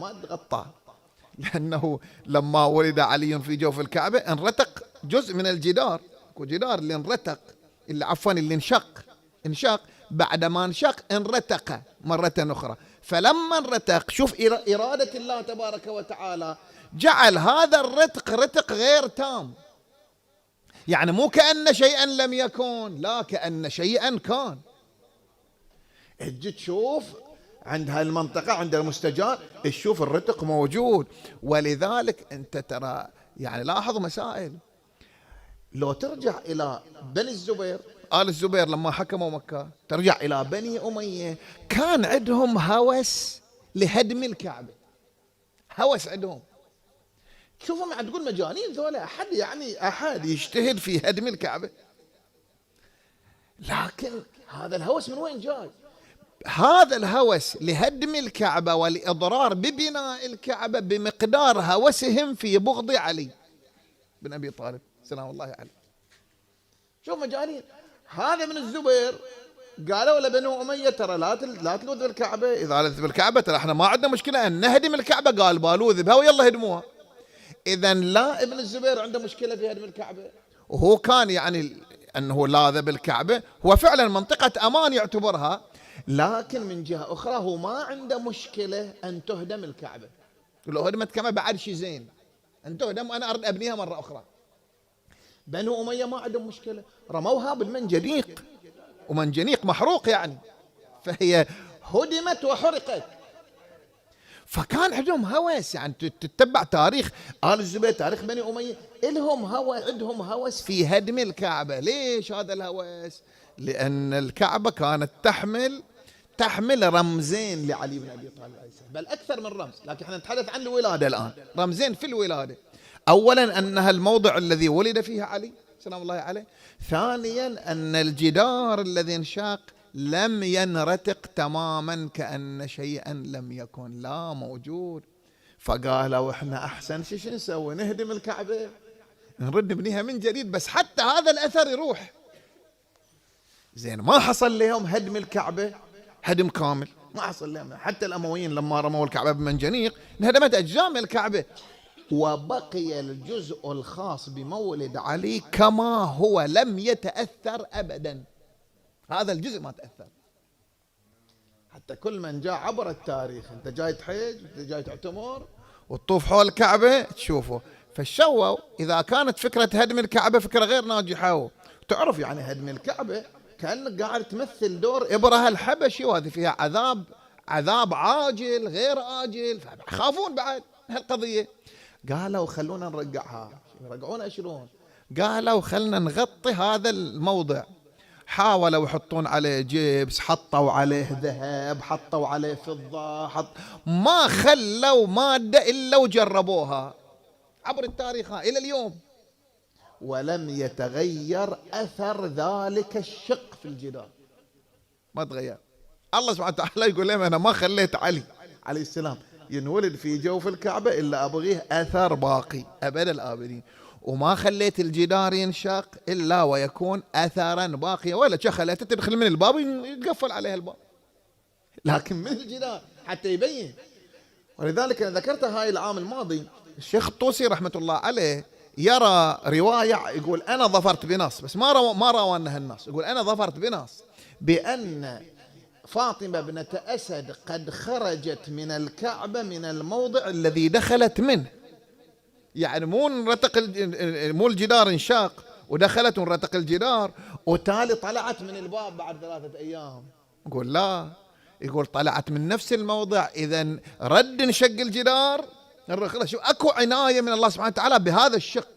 ما تغطى، لأنه لما ولد علي في جوف الكعبة انرتق جزء من الجدار، وجدار اللي انرتق، اللي عفوا اللي انشق، بعد ما انشق انرتق مرة أخرى. فلما انرتق، شوف إرادة الله تبارك وتعالى، جعل هذا الرتق رتق غير تام، يعني مو كأن شيئا لم يكن، لا كأن شيئا كان. تجي تشوف عند هاي المنطقة، عند المستجار، تشوف الرتق موجود. ولذلك أنت ترى يعني لاحظ مسائل. لو ترجع إلى بني الزبير، آل الزبير لما حكموا مكة، ترجع إلى بني أمية، كان عندهم هوس لهدم الكعبة، هوس عندهم. شوفوا عم تقول مجانين ذولا، أحد يجتهد في هدم الكعبة؟ لكن هذا الهوس من وين جاي؟ هذا الهوس لهدم الكعبة والإضرار ببناء الكعبة بمقدار هوسهم في بغض علي بن أبي طالب سلام الله عليه. شوف مجانين. هذا من الزبير قالوا لبنو أمية ترى لا تلوذ بالكعبة، إذا لذ بالكعبة ترى احنا ما عندنا مشكلة أن نهدم الكعبة. قال بالوذ بها ويلا هدموها. إذا لا، ابن الزبير عنده مشكلة في هدم الكعبة، وهو كان يعني أنه لاذ بالكعبة، هو فعلا منطقة أمان يعتبرها، لكن من جهة أخرى هو ما عنده مشكلة أن تهدم الكعبة. لو هدمت كما بعد شيء زين، أن تهدم أنا أرد أبنيها مرة أخرى. بنو أمية ما عندهم مشكلة، رموها بالمنجنيق، ومنجنيق محروق يعني، فهي هدمت وحرقت. فكان عندهم هوس، يعني تتبع تاريخ آل الزبير، تاريخ بني أمية، عندهم هوس في هدم الكعبة. ليش هذا الهوس؟ لأن الكعبة كانت تحمل رمزين لعلي بن أبي طالب عليه السلام، بل أكثر من رمز، لكن احنا نتحدث عن الولادة الآن. رمزين في الولادة: أولا أنها الموضع الذي ولد فيه علي سلام الله عليه، ثانيا أن الجدار الذي انشاق لم ينرتق تماما، كأن شيئا لم يكن، لا موجود. فقالوا احنا أحسن شو نسوي؟ نهدم الكعبة، نرد نبنيها من جديد، بس حتى هذا الأثر يروح. زين، ما حصل لهم هدم الكعبة هدم كامل، ما حصل لهم. حتى الأمويين لما رموا الكعبة بمنجنيق انهدمت أجزاء من الكعبة، وبقي الجزء الخاص بمولد علي كما هو، لم يتأثر أبدا. هذا الجزء ما تأثر. حتى كل من جاء عبر التاريخ، انت جاي تحج، انت جاي تعتمر وتطوف حول الكعبة تشوفه. فالشووا إذا كانت فكرة هدم الكعبة فكرة غير ناجحة، تعرف يعني هدم الكعبة كأنك قاعد تمثل دور إبرهة الحبشي، وهذه فيها عذاب عاجل غير آجل، فخافون بعد هالقضية. قالوا خلونا نرجعها. يرجعونها شلون؟ قالوا خلنا نغطي هذا الموضع. حاولوا يحطون عليه جبس، حطوا عليه ذهب، حطوا عليه فضة، ما خلوا مادة إلا وجربوها عبر التاريخ إلى اليوم، ولم يتغير أثر ذلك الشق في الجدار، ما تغير. الله سبحانه وتعالى يقول لهم أنا ما خليت علي عليه السلام ينولد في جوف الكعبة إلا أبغيه أثر باقي أبد الآبدين، وما خليت الجدار ينشق إلا ويكون أثرا باقيا، ولا خليته تدخل من الباب يتقفل عليه الباب، لكن من الجدار حتى يبين. ولذلك أنا ذكرت هاي العام الماضي، الشيخ الطوسي رحمة الله عليه يرى رواية يقول أنا ظفرت بنص، بس ما روى أنها النص، يقول أنا ظفرت بنص بأن فاطمة بنت أسد قد خرجت من الكعبة من الموضع الذي دخلت منه، يعني مو الجدار انشاق ودخلت ونرتق الجدار وتالي طلعت من الباب بعد 3 أيام. يقول لا، يقول طلعت من نفس الموضع، إذا رد انشق الجدار. شوف أكو عناية من الله سبحانه وتعالى بهذا الشق،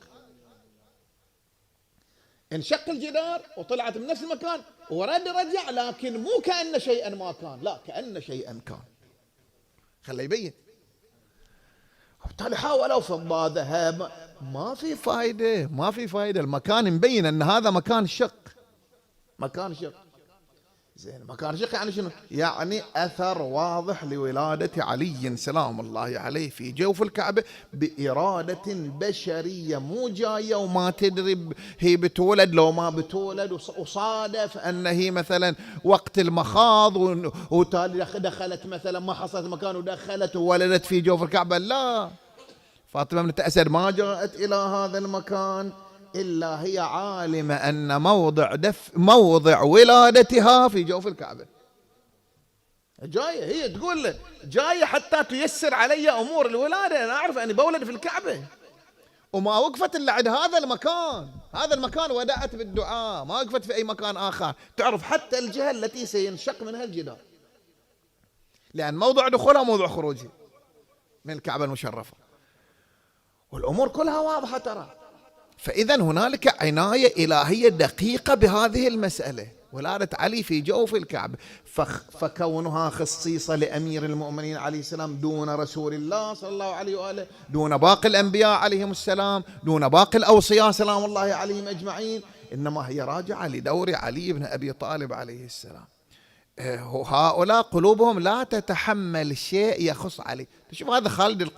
انشق الجدار وطلعت من نفس المكان ورد رجع، لكن مو كأن شيئا ما كان، لا كأن شيئا كان، خليه يبين. وبالتالي حاولوا فضة ذهب، ما في فايدة. المكان مبين أن هذا مكان شق. زين مكان رشيق يعني شنو؟ يعني أثر واضح لولادة علي سلام الله عليه في جوف الكعبة بإرادة بشرية، مو جاية وما تدري هي بتولد لو ما بتولد، وصادف أن هي مثلا وقت المخاض وتالي دخلت مثلا ما حصلت مكان ودخلت وولدت في جوف الكعبة. لا، فاطمة بنت أسد ما جاءت إلى هذا المكان إلا هي عالمة أن موضع ولادتها في جوف الكعبة. جاية هي تقول له جاية حتى تيسر علي أمور الولادة، أنا أعرف أني بولد في الكعبة. وما وقفت إلا عند هذا المكان، هذا المكان ودأت بالدعاء، ما وقفت في أي مكان آخر. تعرف حتى الجهة التي سينشق منها الجدار، لأن موضع دخولها موضع خروجها من الكعبة المشرفة، والأمور كلها واضحة ترى. فإذا هنالك عناية إلهية دقيقة بهذه المسألة، ولادة علي في جوف الكعبة. فكونها خصيصة لأمير المؤمنين عليه السلام دون رسول الله صلى الله عليه وآله، دون باقي الأنبياء عليهم السلام، دون باقي الأوصياء سلام الله عليهم أجمعين، إنما هي راجعة لدور علي بن أبي طالب عليه السلام. هؤلاء قلوبهم لا تتحمل شيء يخص علي. تشوف هذا خالد القسري